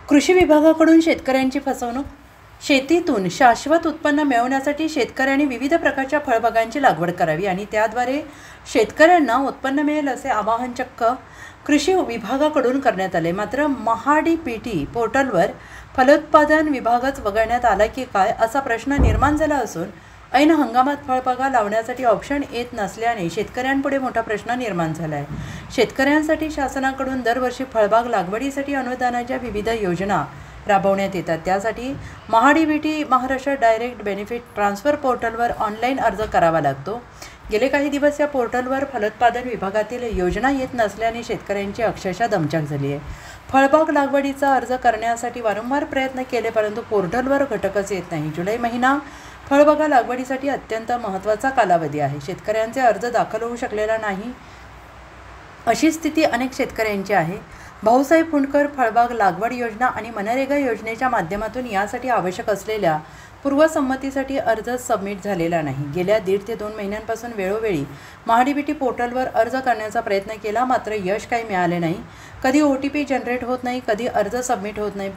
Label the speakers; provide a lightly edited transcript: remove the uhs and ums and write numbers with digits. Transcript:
Speaker 1: कृषी विभागाकडून शेतकऱ्यांची फसवणूक. शेतीतून शाश्वत उत्पन्न मिळवण्यासाठी शेतकऱ्यांनी विविध प्रकारच्या फळबागांची लागवड करावी आणि त्याद्वारे शेतकऱ्यांना उत्पन्न मिळेल असे आवाहन चक्क कृषी विभागाकडून करण्यात आले. मात्र महाडीबीटी पोर्टलवर फलोत्पादन विभागच वगळण्यात आला की काय असा प्रश्न निर्माण झाला असून ऐन हंगामात फळबागा लावण्यासाठी ऑप्शन येत नसल्याने शेतकऱ्यांपुढे मोठा प्रश्न निर्माण झाला आहे. शेतकऱ्यांसाठी शासनाकडून दरवर्षी फळबाग लागवडीसाठी अनुदानाच्या विविध योजना राबवण्यात येतात. त्यासाठी MahaDBT Maharashtra direct benefit transfer पोर्टलवर ऑनलाईन अर्ज करावा लागतो. गेले काही दिवस या पोर्टलवर फलोत्पादन विभागातील योजना येत नसल्याने शेतकऱ्यांची अक्षरशः दमछाक झाली आहे. फळबाग लागवडीचा अर्ज करण्यासाठी वारंवार प्रयत्न केले परंतु पोर्टलवर घटकच येत नाही. जुलै महिना फळबागा लागवडीसाठी अत्यंत महत्त्वाचा कालावधी आहे. शेतकऱ्यांचे अर्ज दाखल होऊ शकलेला नाही अशी स्थिती अनेक शेतकऱ्यांची आहे. भाऊसाहेब फुंडकर फळबाग लागवड योजना आणि मनरेगा योजनेच्या माध्यमातून यासाठी आवश्यक असलेल्या पूर्वसंमतीसाठी अर्ज सबमिट झालेला नाही. गेल्या 1.5 ते 2 महिन्यांपासून वेळोवेळी महाडीबीटी पोर्टलवर अर्ज करण्याचा प्रयत्न केला मात्र यश काही मिळाले नाही. कधी OTP जनरेट होत नाही, कधी अर्ज सबमिट होत नाही.